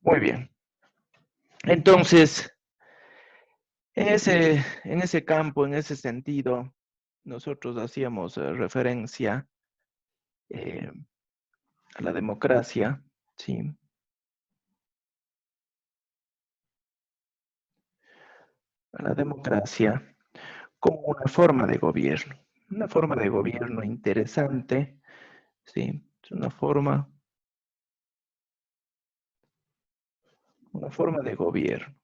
Muy bien. Entonces, en ese campo, en ese sentido, nosotros hacíamos referencia eh, a la democracia, ¿sí? A la democracia como una forma de gobierno interesante, ¿sí? Es una forma de gobierno.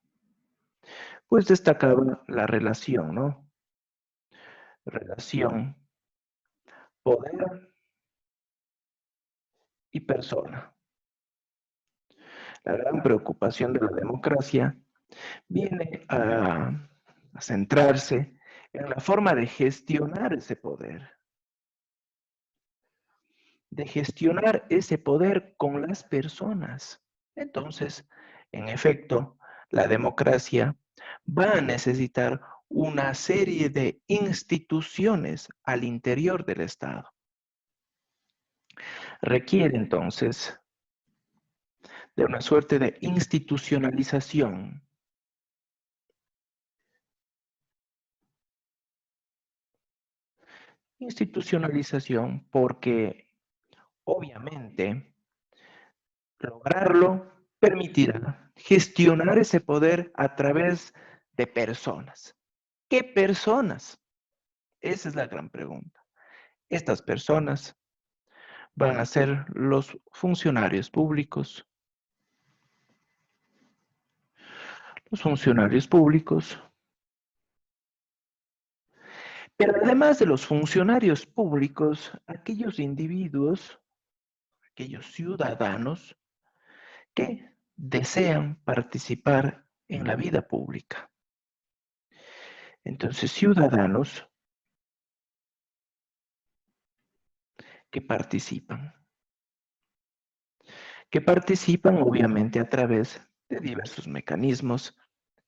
Pues destacaba la relación, ¿no? Relación, poder y persona. La gran preocupación de la democracia viene a centrarse en la forma de gestionar ese poder con las personas. Entonces, en efecto, la democracia va a necesitar una serie de instituciones al interior del Estado. Requiere entonces de una suerte de institucionalización. Institucionalización porque obviamente lograrlo permitirá gestionar ese poder a través de personas. ¿Qué personas? Esa es la gran pregunta. Estas personas van a ser los funcionarios públicos. Los funcionarios públicos. Pero además de los funcionarios públicos, aquellos individuos, aquellos ciudadanos que desean participar en la vida pública. Entonces, ciudadanos que participan. Que participan obviamente a través de diversos mecanismos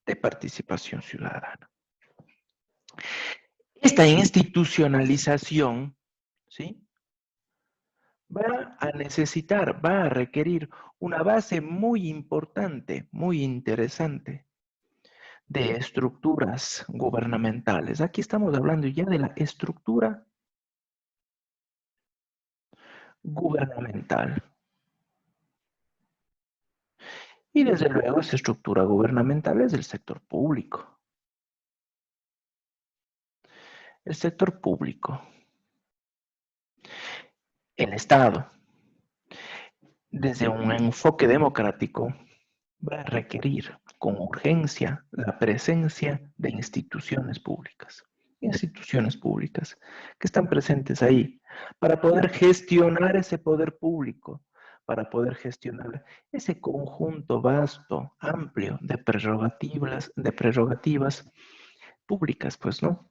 de participación ciudadana. Esta institucionalización, ¿sí? Va a requerir una base muy importante, muy interesante de estructuras gubernamentales. Aquí estamos hablando ya de la estructura gubernamental. Y desde luego esa estructura gubernamental es del sector público. El sector público, el Estado, desde un enfoque democrático, va a requerir con urgencia la presencia de instituciones públicas que están presentes ahí para poder gestionar ese poder público, para poder gestionar ese conjunto vasto, amplio de prerrogativas públicas, pues, ¿no?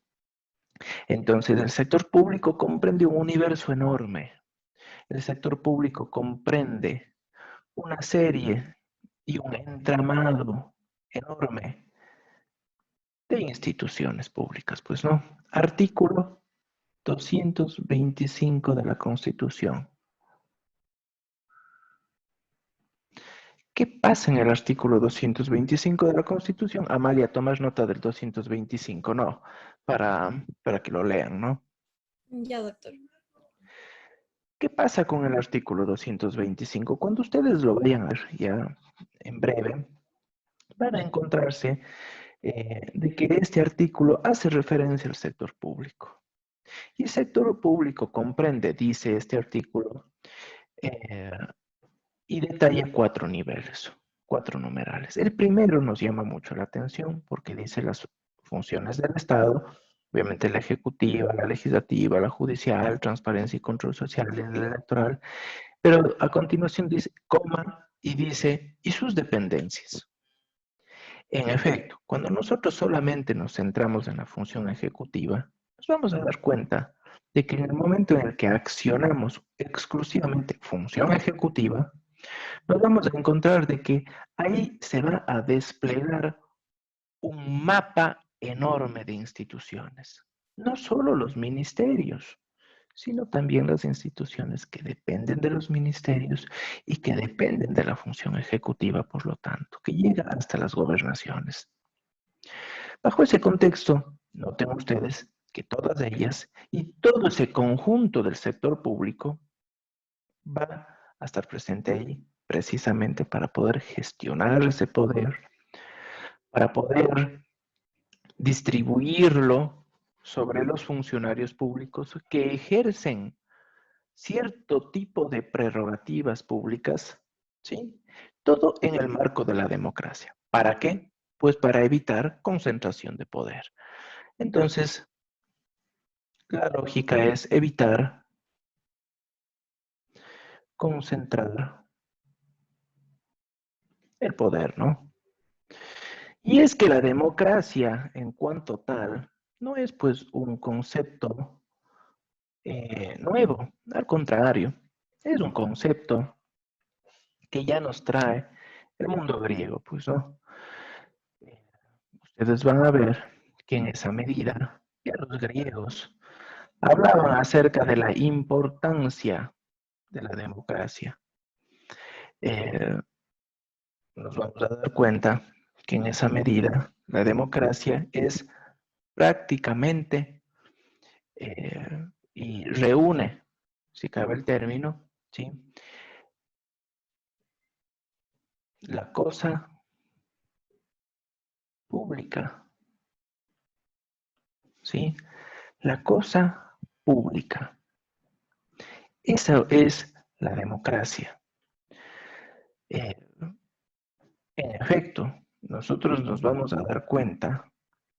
Entonces, el sector público comprende un universo enorme. El sector público comprende una serie y un entramado enorme de instituciones públicas, pues no. Artículo 225 de la Constitución. ¿Qué pasa en el artículo 225 de la Constitución? Amalia, tomas nota del 225, no, para que lo lean, ¿no? Ya, doctor. ¿Qué pasa con el artículo 225? Cuando ustedes lo vayan a ver ya en breve, van a encontrarse de que este artículo hace referencia al sector público. Y el sector público comprende, dice este artículo, eh, y detalla 4 niveles, 4 numerales. El primero nos llama mucho la atención porque dice las funciones del Estado, obviamente la ejecutiva, la legislativa, la judicial, transparencia y control social, y la electoral, pero a continuación dice, coma, y dice, y sus dependencias. En efecto, cuando nosotros solamente nos centramos en la función ejecutiva, nos vamos a dar cuenta de que en el momento en el que accionamos exclusivamente función ejecutiva, nos vamos a encontrar de que ahí se va a desplegar un mapa enorme de instituciones. No solo los ministerios, sino también las instituciones que dependen de los ministerios y que dependen de la función ejecutiva, por lo tanto, que llega hasta las gobernaciones. Bajo ese contexto, noten ustedes que todas ellas y todo ese conjunto del sector público va a estar presente ahí precisamente para poder gestionar ese poder, para poder distribuirlo sobre los funcionarios públicos que ejercen cierto tipo de prerrogativas públicas, ¿sí? Todo en el marco de la democracia. ¿Para qué? Pues para evitar concentración de poder. Entonces, la lógica es evitar concentrar el poder, ¿no? Y es que la democracia en cuanto tal no es pues un concepto nuevo, al contrario, es un concepto que ya nos trae el mundo griego, pues, ¿no? Ustedes van a ver que en esa medida ya los griegos hablaban acerca de la importancia de la democracia. Eh, Nos vamos a dar cuenta que en esa medida la democracia es prácticamente y reúne, si cabe el término, ¿sí? La cosa pública, ¿sí? La cosa pública. Eso es la democracia. Eh, en efecto, nosotros nos vamos a dar cuenta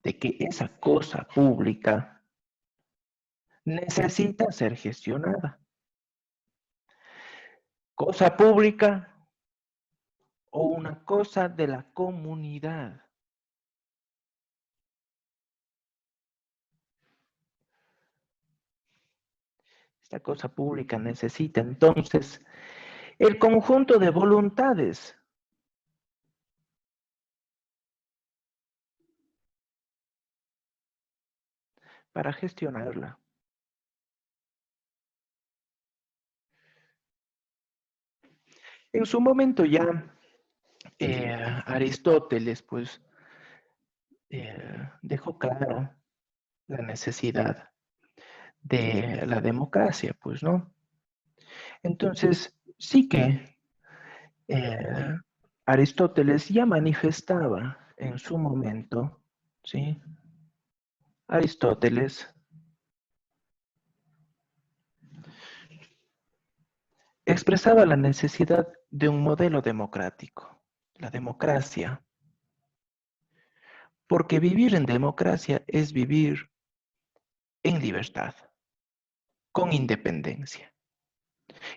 de que esa cosa pública necesita ser gestionada. Cosa pública o una cosa de la comunidad. Esta cosa pública necesita entonces el conjunto de voluntades para gestionarla. En su momento ya Aristóteles pues dejó claro la necesidad de la democracia, pues, ¿no? Entonces, sí que eh, Aristóteles ya manifestaba en su momento, ¿sí? Aristóteles expresaba la necesidad de un modelo democrático, la democracia, porque vivir en democracia es vivir en libertad, con independencia,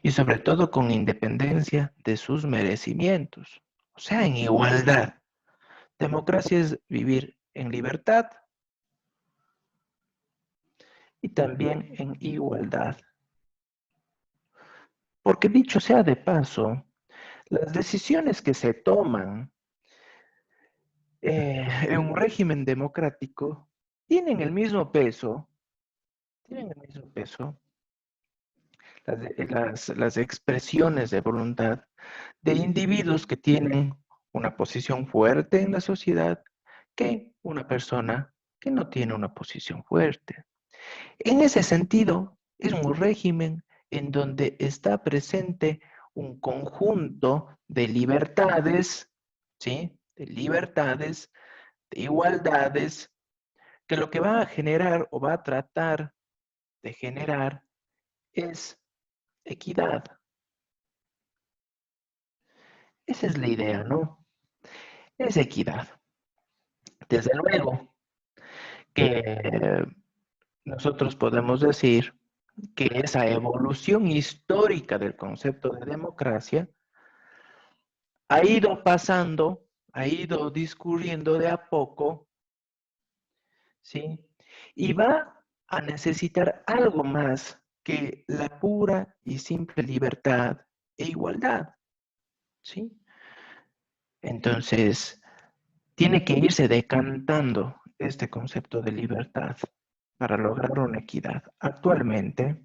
y sobre todo con independencia de sus merecimientos, o sea, en igualdad. Democracia es vivir en libertad y también en igualdad. Porque dicho sea de paso, las decisiones que se toman en un régimen democrático tienen el mismo peso, tienen el mismo peso, las expresiones de voluntad de individuos que tienen una posición fuerte en la sociedad que una persona que no tiene una posición fuerte. En ese sentido, es un régimen en donde está presente un conjunto de libertades, ¿sí? De libertades, de igualdades, que lo que va a generar o va a tratar de generar es equidad. Esa es la idea, ¿no? Es equidad. Desde luego que nosotros podemos decir que esa evolución histórica del concepto de democracia ha ido pasando, ha ido discurriendo de a poco, ¿sí? Y va a necesitar algo más que la pura y simple libertad e igualdad, ¿sí? Entonces, tiene que irse decantando este concepto de libertad para lograr una equidad. Actualmente,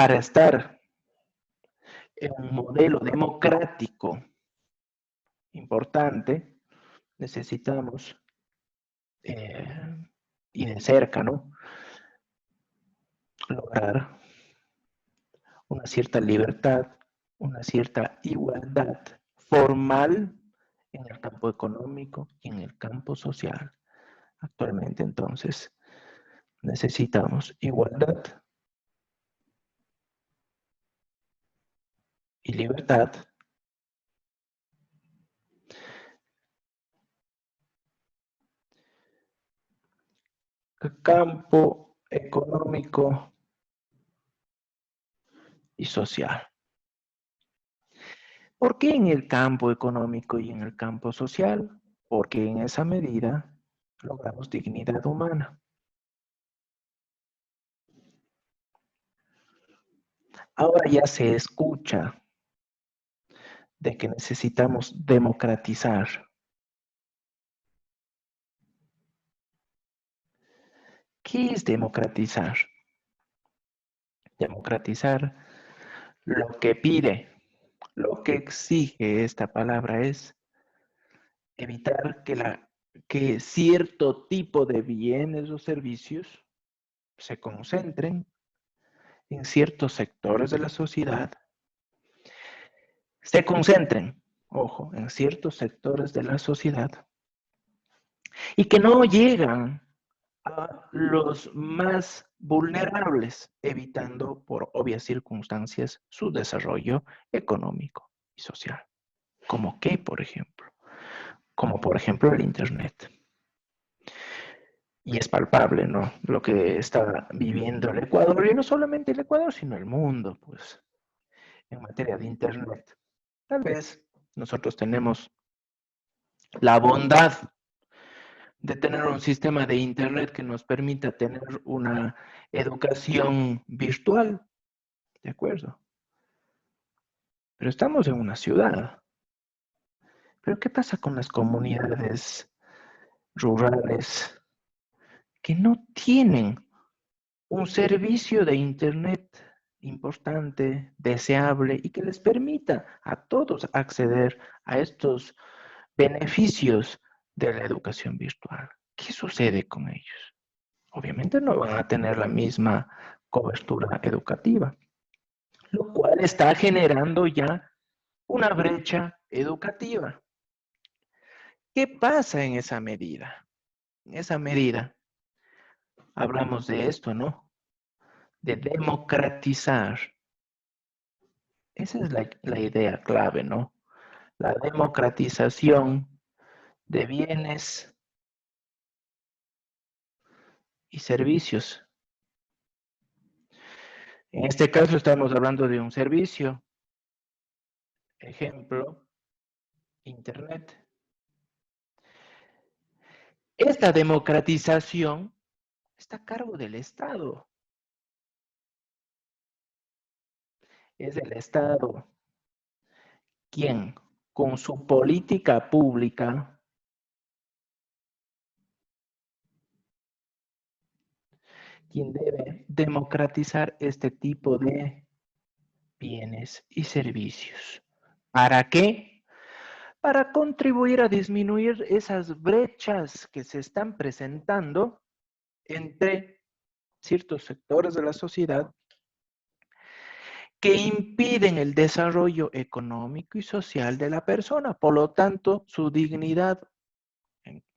para estar en un modelo democrático importante, necesitamos, y de cerca, ¿no? Lograr una cierta libertad, una cierta igualdad formal en el campo económico y en el campo social. Actualmente, entonces, necesitamos igualdad y libertad, campo económico y social. ¿Por qué en el campo económico y en el campo social? Porque en esa medida logramos dignidad humana. Ahora ya se escucha de que necesitamos democratizar. ¿Qué es democratizar? Democratizar lo que pide, lo que exige esta palabra es evitar que cierto tipo de bienes o servicios se concentren en ciertos sectores de la sociedad, ojo, en ciertos sectores de la sociedad y que no llegan a los más vulnerables, evitando por obvias circunstancias su desarrollo económico y social. ¿Como qué, por ejemplo? Como por ejemplo el Internet. Y es palpable, ¿no? Lo que está viviendo el Ecuador, y no solamente el Ecuador, sino el mundo, pues, en materia de Internet. Tal vez nosotros tenemos la bondad de tener un sistema de Internet que nos permita tener una educación virtual, ¿de acuerdo? Pero estamos en una ciudad. ¿Pero qué pasa con las comunidades rurales que no tienen un servicio de Internet importante, deseable y que les permita a todos acceder a estos beneficios de la educación virtual? ¿Qué sucede con ellos? Obviamente no van a tener la misma cobertura educativa, lo cual está generando ya una brecha educativa. ¿Qué pasa en esa medida? En esa medida hablamos de esto, ¿no? De democratizar. Esa es la idea clave, ¿no? La democratización de bienes y servicios. En este caso estamos hablando de un servicio, ejemplo, Internet. Esta democratización está a cargo del Estado. Es el Estado quien, con su política pública, quien debe democratizar este tipo de bienes y servicios. ¿Para qué? Para contribuir a disminuir esas brechas que se están presentando entre ciertos sectores de la sociedad que impiden el desarrollo económico y social de la persona. Por lo tanto, su dignidad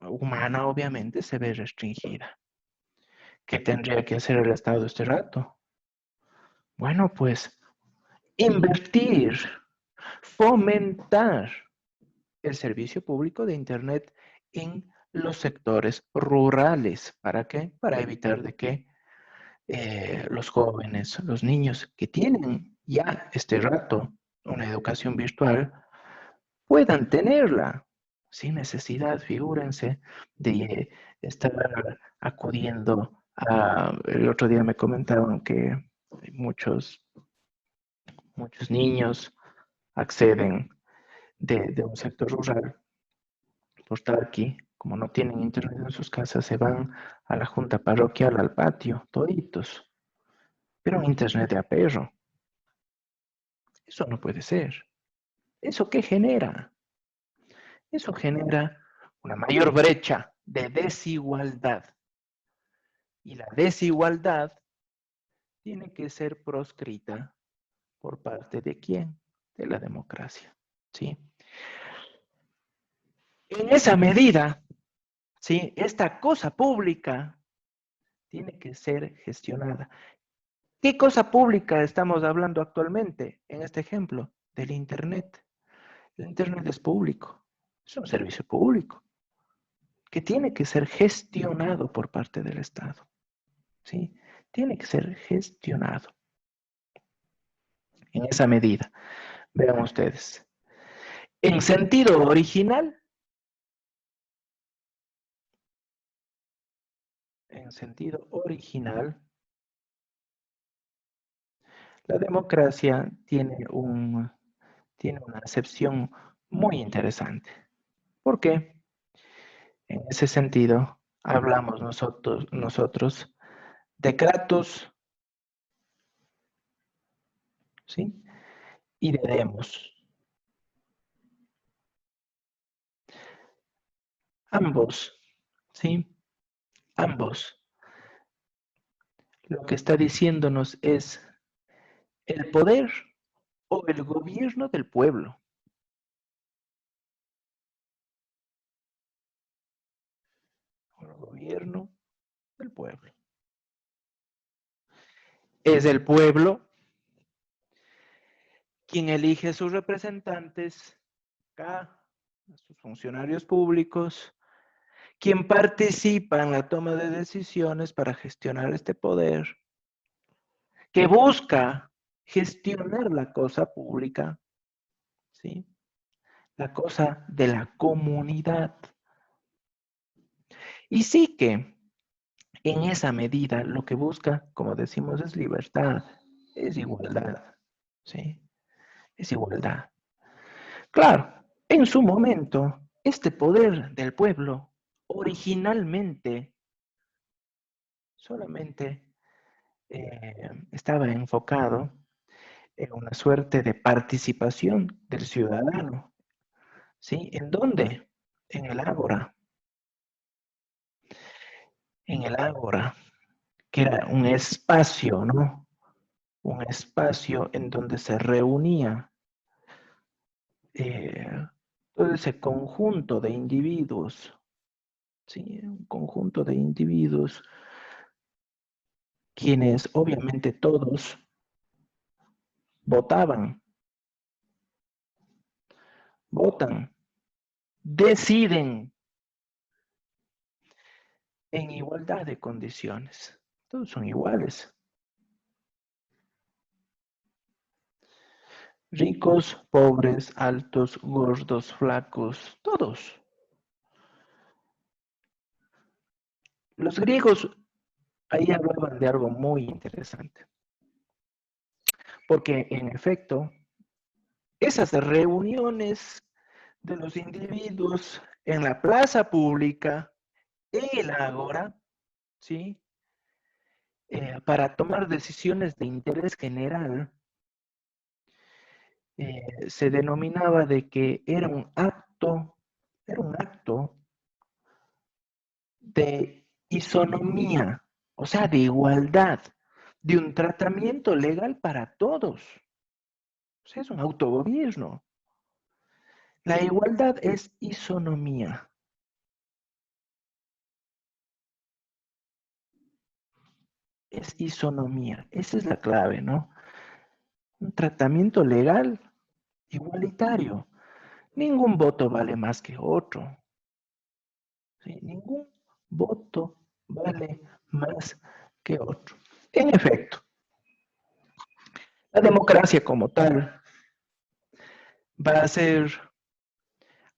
humana obviamente se ve restringida. ¿Qué tendría que hacer el Estado este rato? Bueno, pues invertir, fomentar el servicio público de Internet en los sectores rurales. ¿Para qué? Para evitar de que los jóvenes, los niños que tienen ya este rato una educación virtual, puedan tenerla sin necesidad, figúrense, de estar acudiendo a... El otro día me comentaban que muchos, muchos niños acceden de un sector rural por estar aquí, como no tienen internet en sus casas, se van a la junta parroquial, al patio, toditos. pero un Internet de a perro. Eso no puede ser. ¿Eso qué genera? Eso genera una mayor brecha de desigualdad. Y la desigualdad tiene que ser proscrita por parte de quién? De la democracia. ¿Sí? En esa medida, ¿sí? Esta cosa pública tiene que ser gestionada. ¿Qué cosa pública estamos hablando actualmente en este ejemplo? Del Internet. El Internet es público, es un servicio público que tiene que ser gestionado por parte del Estado. ¿Sí? Tiene que ser gestionado en esa medida. Vean ustedes. En sentido original, la democracia tiene una acepción muy interesante. ¿Por qué? En ese sentido, hablamos nosotros de kratos, ¿sí? Y de demos. Ambos, ¿sí? Ambos. Lo que está diciéndonos es el poder o el gobierno del pueblo. El gobierno del pueblo. Es el pueblo quien elige a sus representantes, a sus funcionarios públicos, quien participa en la toma de decisiones para gestionar este poder, que busca gestionar la cosa pública, ¿sí? La cosa de la comunidad. Y sí que en esa medida lo que busca, como decimos, es libertad, es igualdad, ¿sí? Es igualdad. Claro, en su momento, este poder del pueblo originalmente solamente estaba enfocado en una suerte de participación del ciudadano, ¿sí? ¿En dónde? En el ágora. En el ágora, que era un espacio, ¿no? Un espacio en donde se reunía eh, todo ese conjunto de individuos, ¿sí? Un conjunto de individuos quienes obviamente todos votaban, votan, deciden en igualdad de condiciones. Todos son iguales. Ricos, pobres, altos, gordos, flacos, todos. Los griegos ahí hablaban de algo muy interesante, porque en efecto, esas reuniones de los individuos en la plaza pública, en el ágora, ¿sí? Para tomar decisiones de interés general, se denominaba de que era un acto de isonomía, o sea, de igualdad, de un tratamiento legal para todos. O sea, es un autogobierno. La igualdad es isonomía. Es isonomía. Esa es la clave, ¿no? Un tratamiento legal igualitario. Ningún voto vale más que otro. ¿Sí? Ningún voto vale más que otro. En efecto, la democracia como tal va a ser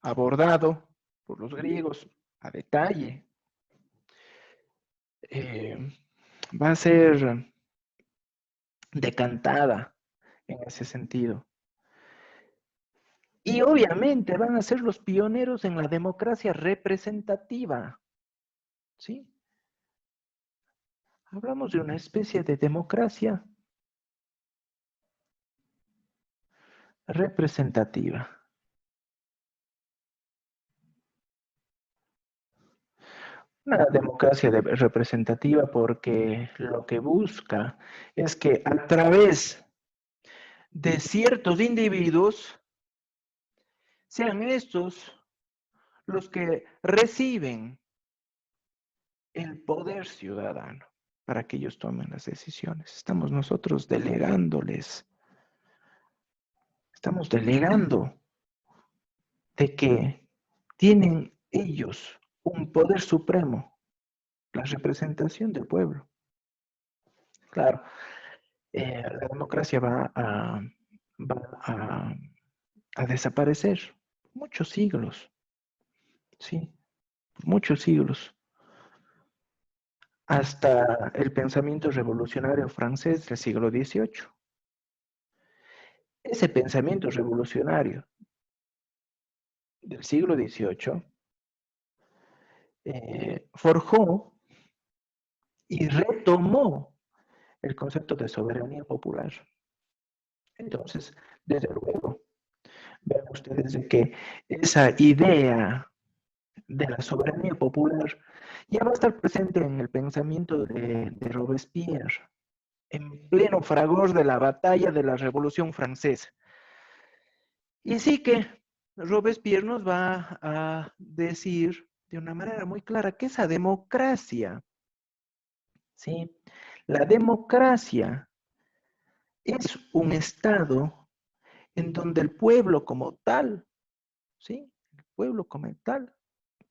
abordado por los griegos a detalle. Eh, Va a ser decantada en ese sentido. Y obviamente van a ser los pioneros en la democracia representativa. ¿Sí? Hablamos de una especie de democracia representativa. Una democracia representativa porque lo que busca es que a través de ciertos individuos sean estos los que reciben el poder ciudadano para que ellos tomen las decisiones. Estamos nosotros delegándoles, estamos delegando de que tienen ellos un poder supremo, la representación del pueblo. Claro, la democracia va a desaparecer muchos siglos, sí, muchos siglos, hasta el pensamiento revolucionario francés del siglo XVIII. Ese pensamiento revolucionario del siglo XVIII forjó y retomó el concepto de soberanía popular. Entonces, desde luego, vean ustedes de que esa idea de la soberanía popular ya va a estar presente en el pensamiento de Robespierre, en pleno fragor de la batalla de la Revolución Francesa. Y sí que Robespierre nos va a decir de una manera muy clara que esa democracia, ¿sí? La democracia es un estado en donde el pueblo como tal, ¿sí? El pueblo como tal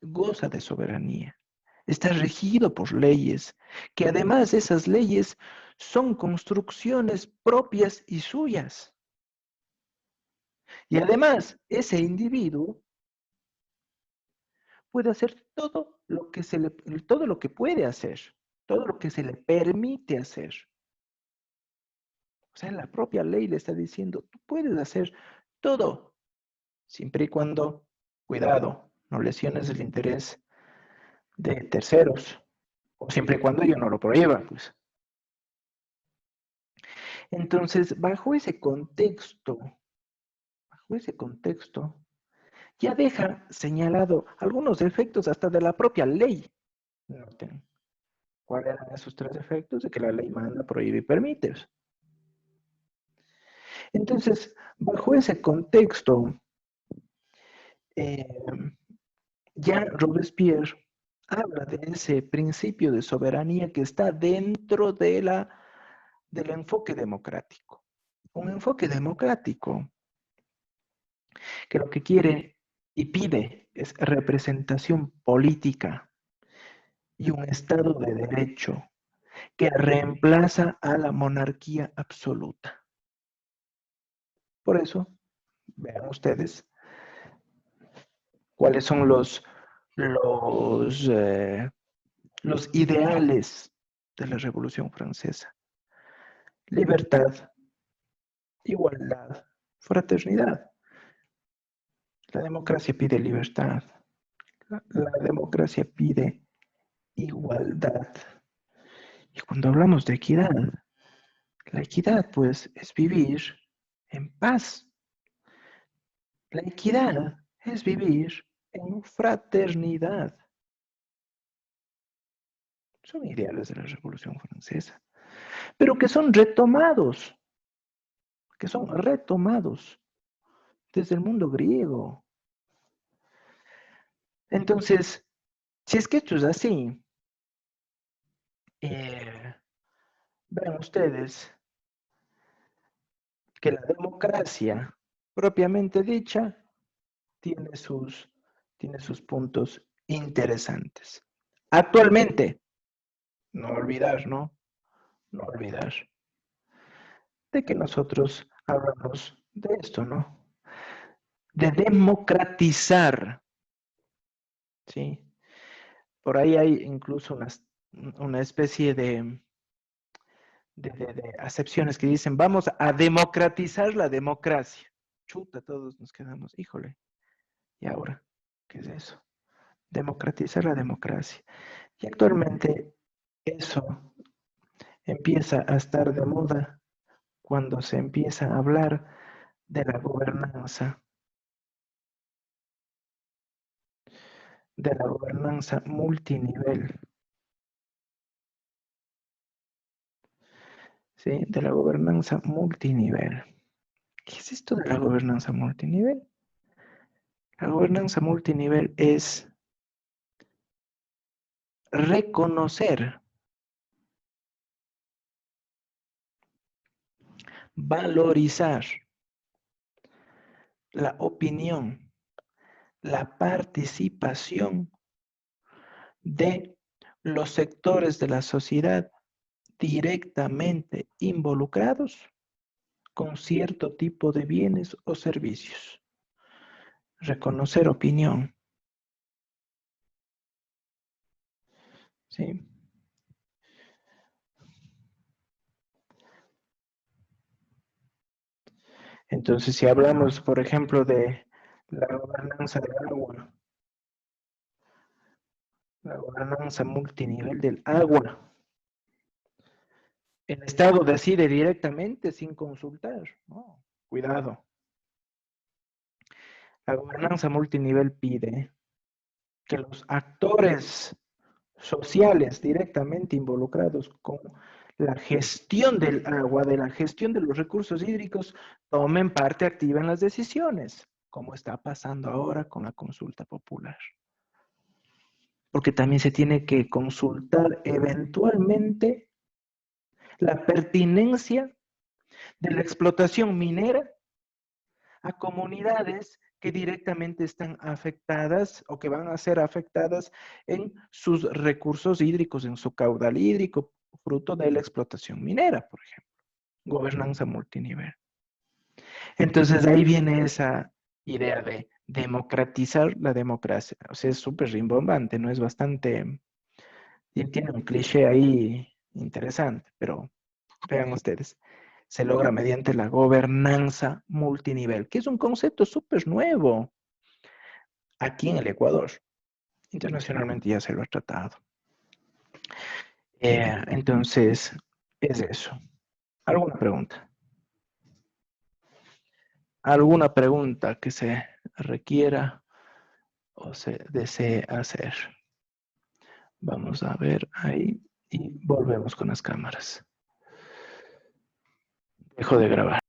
goza de soberanía. Está regido por leyes, que además esas leyes son construcciones propias y suyas. Y además, ese individuo puede hacer todo lo que puede hacer, todo lo que se le permite hacer. O sea, la propia ley le está diciendo, tú puedes hacer todo, siempre y cuando, cuidado, no lesiones el interés de terceros, o siempre y cuando ellos no lo prohíban, pues. Entonces, bajo ese contexto, ya deja señalado algunos efectos hasta de la propia ley. Noten, ¿cuáles eran esos tres efectos? De que la ley manda, prohíbe y permite. Entonces, bajo ese contexto, eh, ya Robespierre habla de ese principio de soberanía que está dentro del enfoque democrático. Un enfoque democrático que lo que quiere y pide es representación política y un Estado de derecho que reemplaza a la monarquía absoluta. Por eso, vean ustedes cuáles son los ideales de la Revolución Francesa. Libertad, igualdad, fraternidad. La democracia pide libertad. La democracia pide igualdad. Y cuando hablamos de equidad, la equidad, pues, es vivir en paz. La equidad es vivir en fraternidad. Son ideales de la Revolución Francesa, pero que son retomados desde el mundo griego. Entonces, si es que esto es así, vean ustedes que la democracia propiamente dicha tiene tiene sus puntos interesantes. Actualmente, no olvidar, ¿no? No olvidar de que nosotros hablamos de esto, ¿no? De democratizar, ¿sí? Por ahí hay incluso una especie de acepciones que dicen, vamos a democratizar la democracia. Chuta, todos nos quedamos, híjole, ¿y ahora qué es eso? Democratizar la democracia. Y actualmente eso empieza a estar de moda cuando se empieza a hablar de la gobernanza multinivel, ¿sí? De la gobernanza multinivel. ¿Qué es esto de la gobernanza multinivel? La gobernanza multinivel es reconocer, valorizar la opinión, la participación de los sectores de la sociedad directamente involucrados con cierto tipo de bienes o servicios. Reconocer opinión, ¿sí? Entonces, si hablamos, por ejemplo, de la gobernanza del agua, la gobernanza multinivel del agua, el Estado decide directamente sin consultar. No, cuidado. La gobernanza multinivel pide que los actores sociales directamente involucrados con la gestión del agua, de la gestión de los recursos hídricos, tomen parte activa en las decisiones, como está pasando ahora con la consulta popular. Porque también se tiene que consultar eventualmente la pertinencia de la explotación minera a comunidades que directamente están afectadas o que van a ser afectadas en sus recursos hídricos, en su caudal hídrico, fruto de la explotación minera, por ejemplo. Gobernanza multinivel. Entonces ahí viene esa idea de democratizar la democracia. O sea, es súper rimbombante, ¿no? Es bastante, tiene un cliché ahí interesante, pero vean ustedes, se logra mediante la gobernanza multinivel, que es un concepto súper nuevo aquí en el Ecuador. Internacionalmente ya se lo ha tratado. Entonces, es eso. ¿Alguna pregunta? ¿Alguna pregunta que se requiera o se desee hacer? Vamos a ver ahí y volvemos con las cámaras. Dejo de grabar.